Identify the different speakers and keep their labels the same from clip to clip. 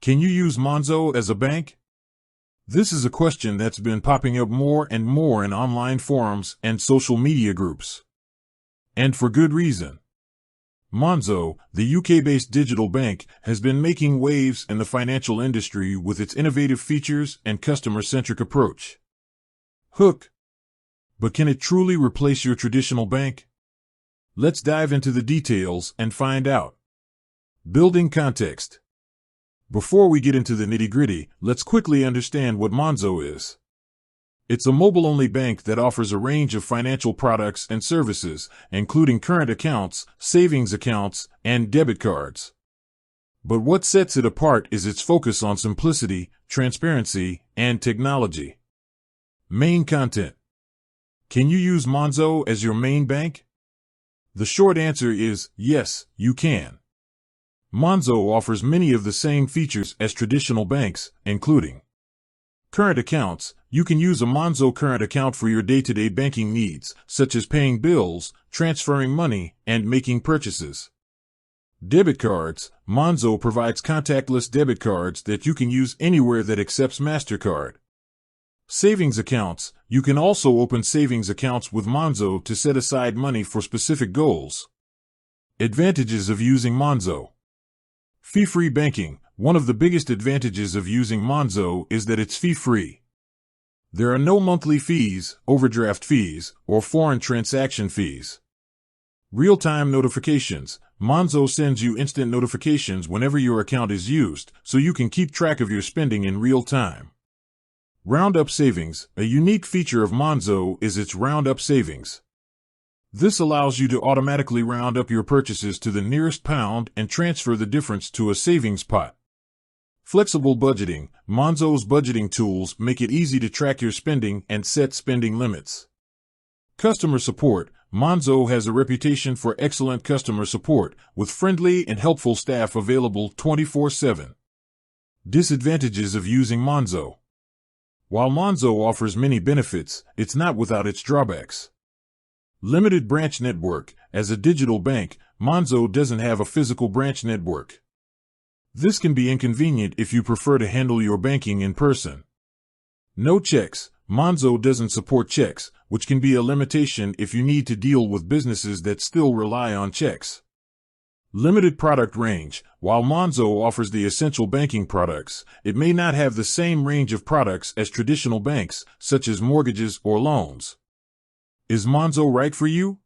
Speaker 1: Can you use Monzo as a bank? This is a question that's been popping up more and more in online forums and social media groups. And for good reason. Monzo, the UK-based digital bank, has been making waves in the financial industry with its innovative features and customer-centric approach. Hook. But can it truly replace your traditional bank? Let's dive into the details and find out. Building context. Before we get into the nitty-gritty, let's quickly understand what Monzo is. It's a mobile-only bank that offers a range of financial products and services, including current accounts, savings accounts, and debit cards. But what sets it apart is its focus on simplicity, transparency, and technology. Main content. Can you use Monzo as your main bank? The short answer is yes, you can. Monzo offers many of the same features as traditional banks, including current accounts. You can use a Monzo current account for your day-to-day banking needs, such as paying bills, transferring money, and making purchases. Debit cards. Monzo provides contactless debit cards that you can use anywhere that accepts MasterCard. Savings accounts. You can also open savings accounts with Monzo to set aside money for specific goals. Advantages of using Monzo. Fee-free banking. One of the biggest advantages of using Monzo is that it's fee-free. There are no monthly fees, overdraft fees, or foreign transaction fees. Real-time notifications. Monzo sends you instant notifications whenever your account is used, so you can keep track of your spending in real time. Round-up savings. A unique feature of Monzo is its round-up savings. This allows you to automatically round up your purchases to the nearest pound and transfer the difference to a savings pot. Flexible budgeting. Monzo's budgeting tools make it easy to track your spending and set spending limits. Customer support. Monzo has a reputation for excellent customer support, with friendly and helpful staff available 24/7. Disadvantages of using Monzo. While Monzo offers many benefits, it's not without its drawbacks. Limited branch network. As a digital bank, Monzo doesn't have a physical branch network. This can be inconvenient if you prefer to handle your banking in person. No checks. Monzo doesn't support checks, which can be a limitation if you need to deal with businesses that still rely on checks. Limited product range. While Monzo offers the essential banking products, it may not have the same range of products as traditional banks, such as mortgages or loans. Is Monzo right for you?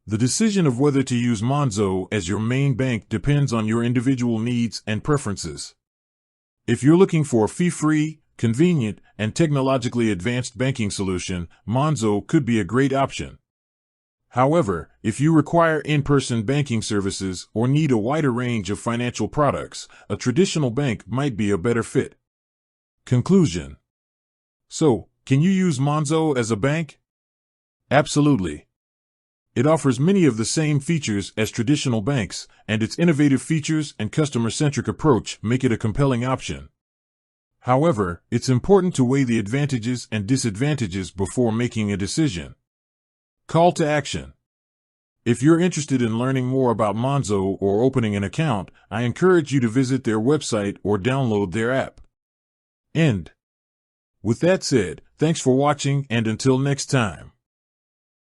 Speaker 1: The decision of whether to use Monzo as your main bank depends on your individual needs and preferences. If you're looking for a fee-free, convenient, and technologically advanced banking solution, Monzo could be a great option. However, if you require in-person banking services or need a wider range of financial products, a traditional bank might be a better fit. Conclusion. So, can you use Monzo as a bank? Absolutely. It offers many of the same features as traditional banks, and its innovative features and customer-centric approach make it a compelling option. However, it's important to weigh the advantages and disadvantages before making a decision. Call to action. If you're interested in learning more about Monzo or opening an account, I encourage you to visit their website or download their app. End. With that said, thanks for watching, and until next time.